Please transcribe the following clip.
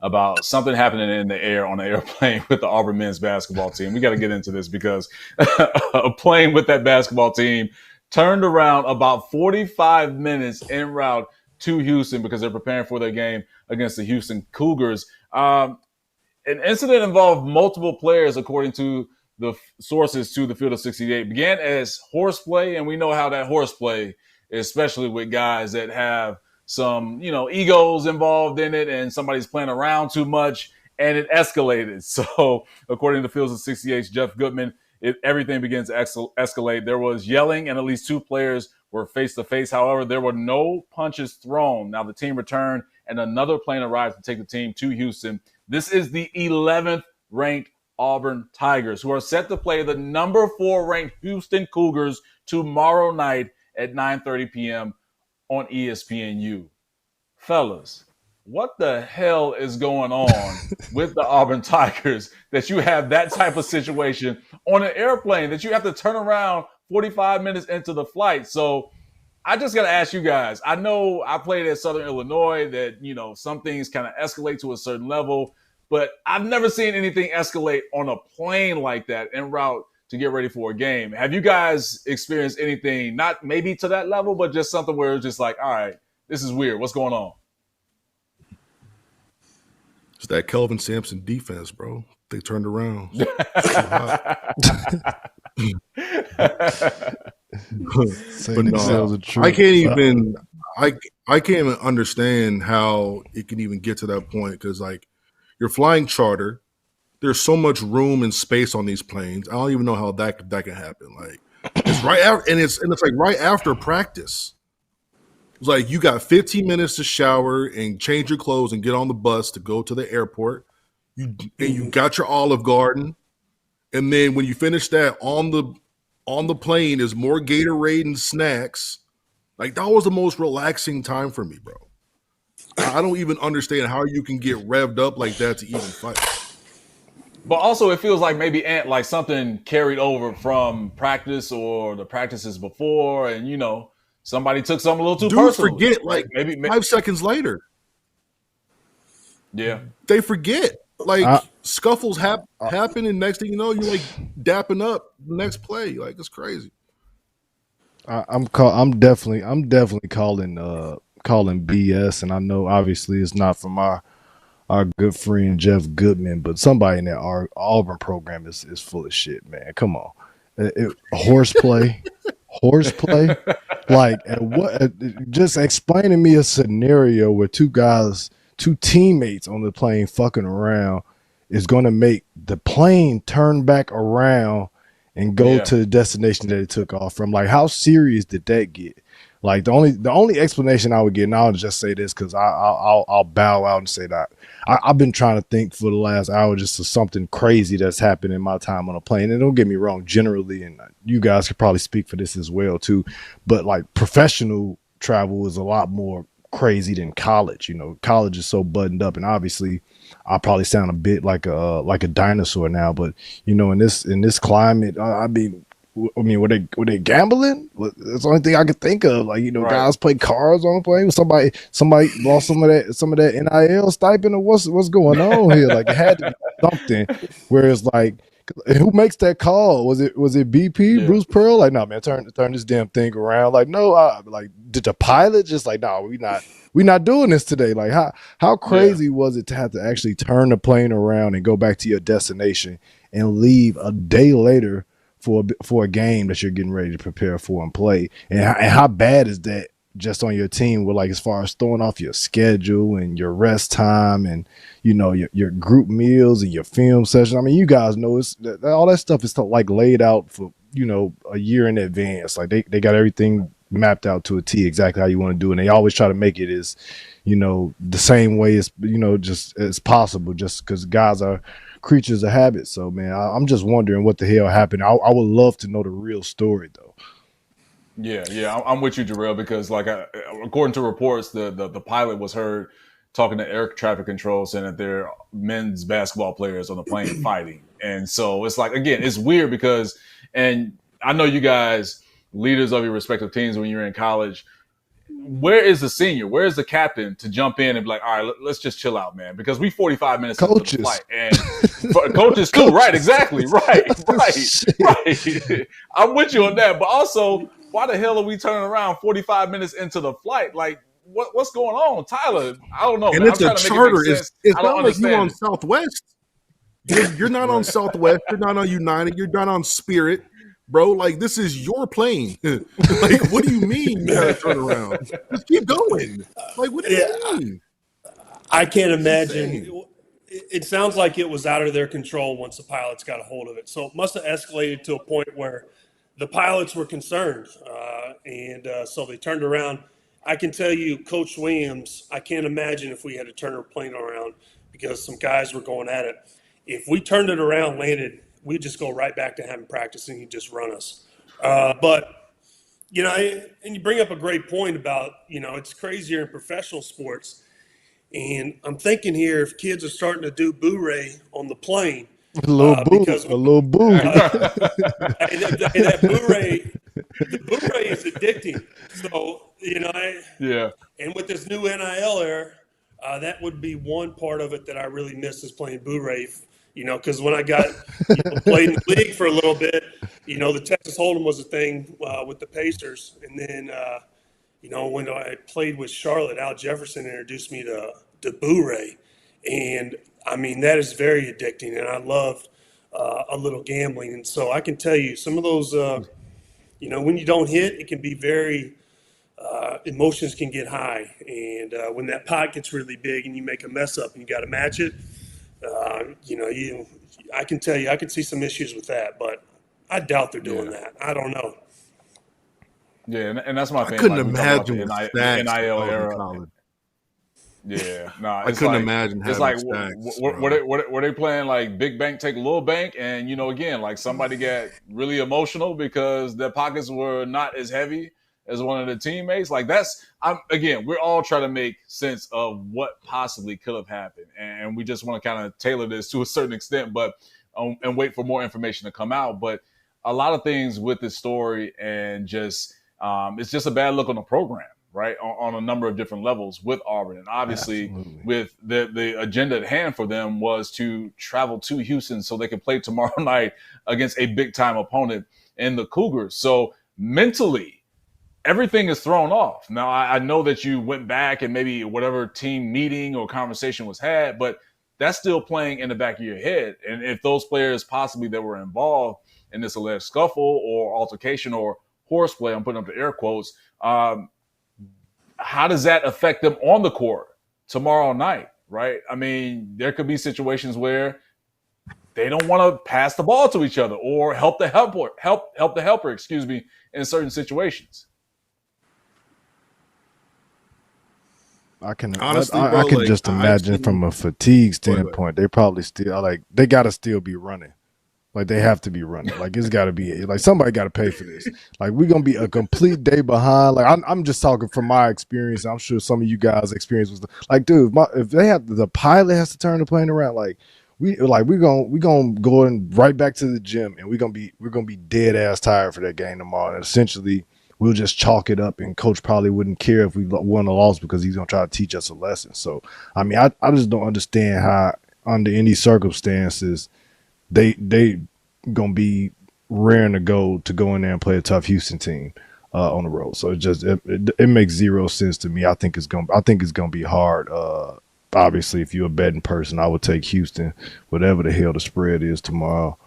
about something happening in the air on the airplane with the Auburn men's basketball team. We got to get into this because a plane with that basketball team turned around about 45 minutes en route to Houston because they're preparing for their game against the Houston Cougars. An incident involved multiple players, according to the sources to the Field of 68. Began as horseplay, and we know how that horseplay, especially with guys that have some, egos involved in it, and somebody's playing around too much, and it escalated. So, according to Fields of 68's Jeff Goodman, everything begins to escalate. There was yelling, and at least two players were face-to-face. However, there were no punches thrown. Now, the team returned, and another plane arrived to take the team to Houston. This is the 11th ranked Auburn Tigers, who are set to play the number 4 ranked Houston Cougars tomorrow night at 9:30 p.m. on ESPNU. Fellas, what the hell is going on with the Auburn Tigers that you have that type of situation on an airplane that you have to turn around 45 minutes into the flight? So I just got to ask you guys. I know I played at Southern Illinois that, some things kind of escalate to a certain level, but I've never seen anything escalate on a plane like that en route to get ready for a game. Have you guys experienced anything, not maybe to that level, but just something where it's just like, all right, this is weird. What's going on? It's that Kelvin Sampson defense, bro. They turned around. But no, I can't even understand how it can even get to that point because, like, you're flying charter. There's so much room and space on these planes. I don't even know how that can happen. Like, it's right after, and it's like right after practice. It's like you got 15 minutes to shower and change your clothes and get on the bus to go to the airport. You got your Olive Garden, and then when you finish that, on the plane is more Gatorade and snacks. Like, that was the most relaxing time for me, bro. I don't even understand how you can get revved up like that to even fight. But also, it feels like maybe like something carried over from practice or the practices before, and somebody took something a little too personal. Forget like maybe 5 seconds later. Yeah, they forget. Like scuffles happen, and next thing you know, you're like dapping up the next play. Like, it's crazy. I'm definitely calling BS, and I know obviously it's not from our good friend Jeff Goodman, but somebody in that Auburn program is full of shit, man. Come on, horseplay. Like, just explain to me a scenario where two teammates on the plane fucking around is going to make the plane turn back around and go to the destination that it took off from. Like, how serious did that get? Like, the only explanation I would get, and I'll just say this because I'll bow out and say that I've been trying to think for the last hour just of something crazy that's happened in my time on a plane. And don't get me wrong, generally, and you guys could probably speak for this as well too, but like professional travel is a lot more crazy than college. College is so buttoned up, and obviously I probably sound a bit like a dinosaur now, but in this climate, I mean, were they gambling? That's the only thing I could think of. Like, right. Guys play cards on the plane. Somebody lost some of that NIL stipend, or what's going on here? Like, it had to be something. Whereas, like, who makes that call? Was it BP, yeah. Bruce Pearl? Like, no, man, turn this damn thing around. Like, no, like, did the pilot just like, no, we not doing this today? Like, how crazy was it to have to actually turn the plane around and go back to your destination and leave a day later for a game that you're getting ready to prepare for and play? And how bad is that just on your team with, like, as far as throwing off your schedule and your rest time and, your group meals and your film session? I mean, you guys know all that stuff is like laid out for, a year in advance. Like, they got everything mapped out to a T, exactly how you want to do it. And they always try to make it as, the same way as, just as possible, just because guys are creatures of habit. So, man, I'm just wondering what the hell happened. I would love to know the real story, though. Yeah, I'm with you, Jarrell, because, like, according to reports, the pilot was heard talking to air traffic control, saying that there are men's basketball players on the plane fighting. And so it's like, again, it's weird because, and I know you guys, leaders of your respective teams when you're in college, where is the senior? Where is the captain to jump in and be like, all right, let's just chill out, man, because we 45 minutes into the flight, and coaches too, right? Exactly, right. I'm with you on that, but also, why the hell are we turning around 45 minutes into the flight? Like, what's going on, Tyler? I don't know. And man. it's a charter. It's not like you're on Southwest. You're not on Southwest. You're not on United. You're not on Spirit. Bro, like, this is your plane. Like, what do you mean you gotta turn around? Just keep going. Like, what do you mean? I can't imagine. It sounds like it was out of their control once the pilots got a hold of it. So it must have escalated to a point where the pilots were concerned, and so they turned around. I can tell you, Coach Williams, I can't imagine if we had to turn our plane around because some guys were going at it. If we turned it around, landed, we'd just go right back to having practice and he'd just run us. But, you know, and you bring up a great point about, you know, it's crazier in professional sports. And I'm thinking here, if kids are starting to do boo-ray on the plane. A little boo. That boo-ray, the boo-ray is addicting. So, you know, and with this new NIL era, that would be one part of it that I really miss is playing boo-ray. You know, because when I got played in the league for a little bit, you know, the Texas Hold'em was a thing with the Pacers. And then, you know, when I played with Charlotte, Al Jefferson introduced me to boo-ray. And, I mean, that is very addicting. And I love a little gambling. And so I can tell you some of those, you know, when you don't hit, it can be very emotions can get high. And when that pot gets really big and you make a mess up and you got to match it, you know, I can tell you, I can see some issues with that, but I doubt they're doing that. I don't know. Yeah, and that's my thing. I couldn't imagine the NIL era. Yeah, no, I couldn't imagine. It's like, were they playing like big bank take little bank, and you know, again, like somebody got really emotional because their pockets were not as heavy as one of the teammates. Like we're all trying to make sense of what possibly could have happened. And we just want to kind of tailor this to a certain extent, but and wait for more information to come out. But a lot of things with this story and just it's just a bad look on the program, right? On a number of different levels with Auburn. And obviously with the agenda at hand for them was to travel to Houston so they could play tomorrow night against a big time opponent in the Cougars. So mentally, everything is thrown off. Now, I know that you went back and maybe whatever team meeting or conversation was had, but that's still playing in the back of your head. And if those players possibly that were involved in this alleged scuffle or altercation or horseplay, I'm putting up the air quotes, how does that affect them on the court tomorrow night, right? I mean, there could be situations where they don't want to pass the ball to each other or help the helper, in certain situations. I can just imagine from a fatigue standpoint, they probably still they got to still be running. Like they have to be running. Like it's got to be like somebody got to pay for this. Like we're gonna be a complete day behind. Like I'm just talking from my experience. I'm sure some of you guys' experience was like, dude, if they have the pilot has to turn the plane around, we're gonna go right back to the gym and we're gonna be dead ass tired for that game tomorrow. And essentially, we'll just chalk it up, and coach probably wouldn't care if we won or lost because he's gonna try to teach us a lesson. So I mean, I just don't understand how under any circumstances they gonna be raring to go in there and play a tough Houston team on the road. So it makes zero sense to me. I think it's gonna be hard. Obviously, if you're a betting person, I would take Houston, whatever the hell the spread is tomorrow.